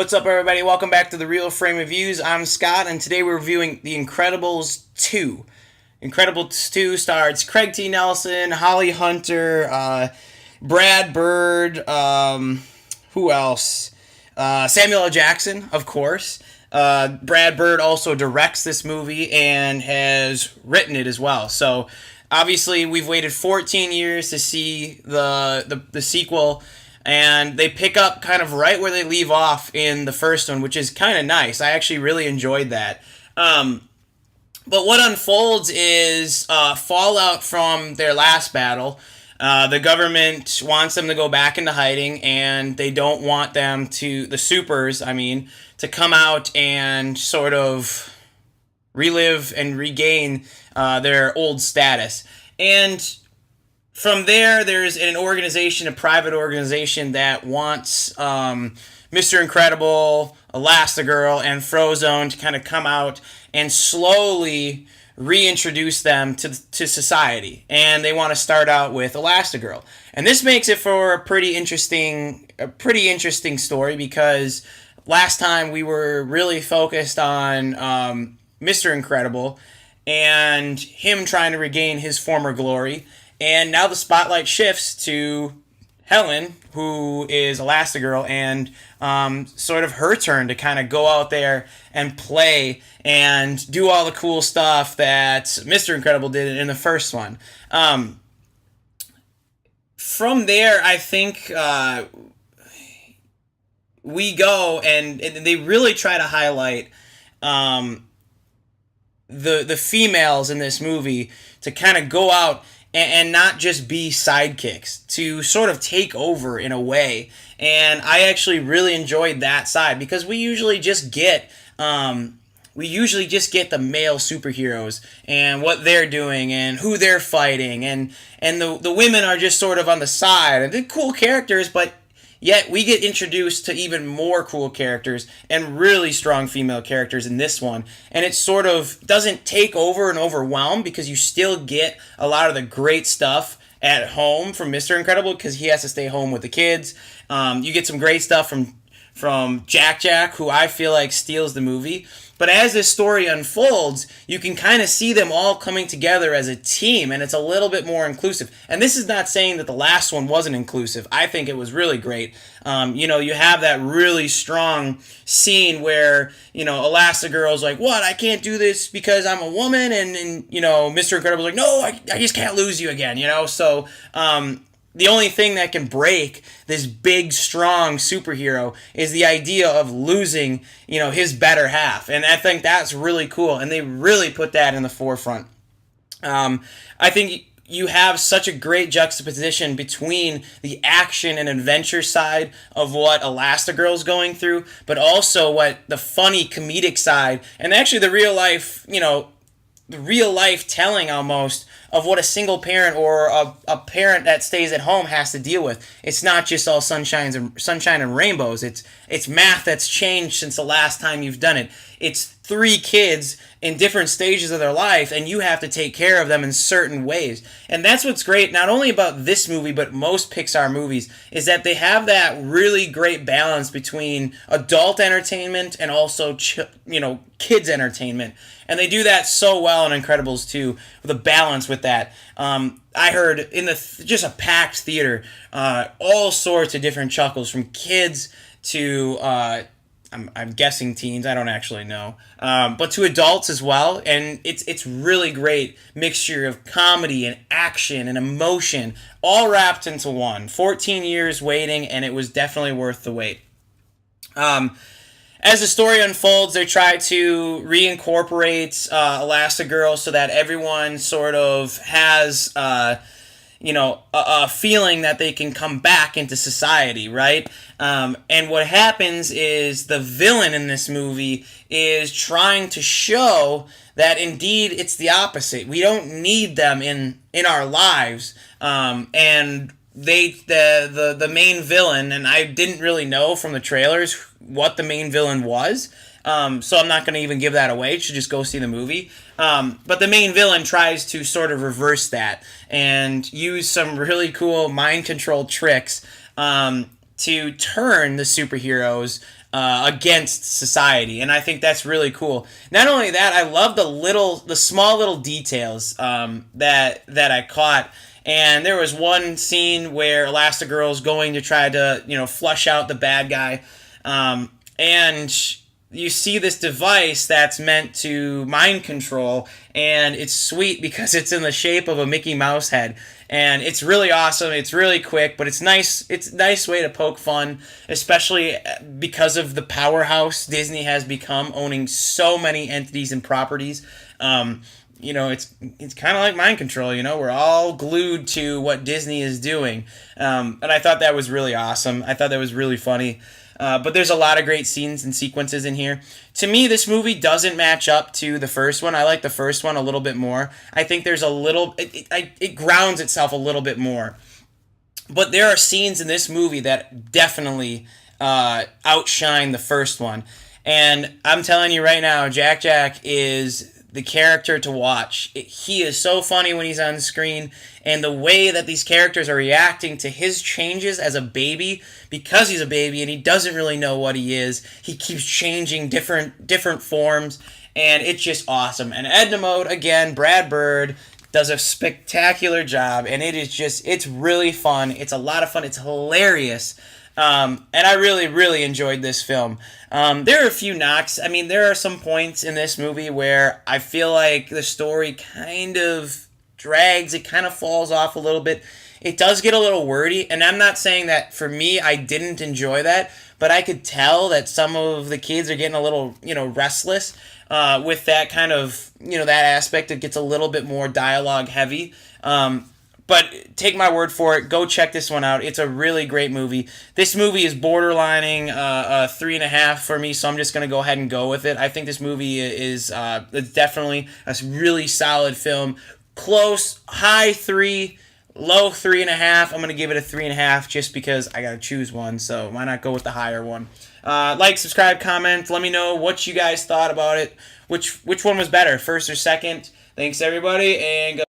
What's up, everybody? Welcome back to the Real Frame Reviews. I'm Scott, and today we're reviewing The Incredibles 2. Incredibles 2 stars Craig T. Nelson, Holly Hunter, Brad Bird, who else? Samuel L. Jackson, of course. Brad Bird also directs this movie and has written it as well. So, obviously, we've waited 14 years to see the sequel. And they pick up kind of right where they leave off in the first one, which is kind of nice. I actually really enjoyed that. But what unfolds is fallout from their last battle. The government wants them to go back into hiding, and they don't want them to, the supers, to come out and sort of relive and regain their old status. And from there's an organization, a private organization that wants Mr. Incredible, Elastigirl, and Frozone to kind of come out and slowly reintroduce them to society. And they want to start out with Elastigirl. And this makes it for a pretty interesting story, because last time we were really focused on Mr. Incredible and him trying to regain his former glory. And now the spotlight shifts to Helen, who is Elastigirl, and sort of her turn to kind of go out there and play and do all the cool stuff that Mr. Incredible did in the first one. From there, I think we go, and they really try to highlight the females in this movie to kind of go out and not just be sidekicks, to sort of take over in a way. And I actually really enjoyed that side, because we usually just get the male superheroes and what they're doing and who they're fighting, and the women are just sort of on the side. And they're cool characters, but yet we get introduced to even more cool characters and really strong female characters in this one. And it sort of doesn't take over and overwhelm, because you still get a lot of the great stuff at home from Mr. Incredible, because he has to stay home with the kids. You get some great stuff from Jack, who I feel like steals the movie. But as this story unfolds, you can kind of see them all coming together as a team, and it's a little bit more inclusive. And this is not saying that the last one wasn't inclusive. I think it was really great. You have that really strong scene where, Elastigirl's like, what, I can't do this because I'm a woman? And Mr. Incredible's like, no, I just can't lose you again, So, the only thing that can break this big, strong superhero is the idea of losing, his better half. And I think that's really cool. And they really put that in the forefront. I think you have such a great juxtaposition between the action and adventure side of what Elastigirl's going through, but also what the funny comedic side, and actually the real life, the real life telling almost of what a single parent or a parent that stays at home has to deal with. It's not just all sunshine and rainbows. It's math that's changed since the last time you've done it. It's 3 kids in different stages of their life, and you have to take care of them in certain ways. And that's what's great, not only about this movie, but most Pixar movies, is that they have that really great balance between adult entertainment and also, kids entertainment. And they do that so well in Incredibles 2, with a balance with that. I heard in just a packed theater, all sorts of different chuckles from kids to I'm guessing teens. I don't actually know, but to adults as well. And it's really great mixture of comedy and action and emotion, all wrapped into one. 14 years waiting, and it was definitely worth the wait. As the story unfolds, they try to reincorporate Elastigirl so that everyone sort of has a feeling that they can come back into society, right? And what happens is the villain in this movie is trying to show that indeed it's the opposite. We don't need them in our lives, and the main villain, and I didn't really know from the trailers what the main villain was, so I'm not going to even give that away. You should just go see the movie. But the main villain tries to sort of reverse that and use some really cool mind control tricks to turn the superheroes against society, and I think that's really cool. Not only that, I love the small little details that I caught. And there was one scene where Elastigirl's going to try to flush out the bad guy, and you see this device that's meant to mind control, and it's sweet because it's in the shape of a Mickey Mouse head, and it's really awesome. It's really quick, but it's nice. It's a nice way to poke fun, especially because of the powerhouse Disney has become, owning so many entities and properties. It's kind of like mind control. We're all glued to what Disney is doing, and I thought that was really awesome. I thought that was really funny. But there's a lot of great scenes and sequences in here. To me, this movie doesn't match up to the first one. I like the first one a little bit more. I think there's a little... It grounds itself a little bit more. But there are scenes in this movie that definitely outshine the first one. And I'm telling you right now, Jack Jack is the character to watch. He is so funny when he's on screen, and the way that these characters are reacting to his changes as a baby, because he's a baby and he doesn't really know what he is, he keeps changing different forms, and it's just awesome. And Edna Mode, again, Brad Bird does a spectacular job, and it's really fun. It's a lot of fun. It's hilarious. And I really, really enjoyed this film. There are a few knocks. I mean, there are some points in this movie where I feel like the story kind of drags. It kind of falls off a little bit. It does get a little wordy, and I'm not saying that for me, I didn't enjoy that, but I could tell that some of the kids are getting a little, restless with that kind of, that aspect. It gets a little bit more dialogue heavy. But take my word for it. Go check this one out. It's a really great movie. This movie is borderlining 3.5 for me, so I'm just going to go ahead and go with it. I think this movie is definitely a really solid film. Close, high 3, low 3.5. I'm going to give it a 3.5 just because I got to choose one, so why not go with the higher one? Like, subscribe, comment. Let me know what you guys thought about it. Which one was better, first or second? Thanks, everybody, and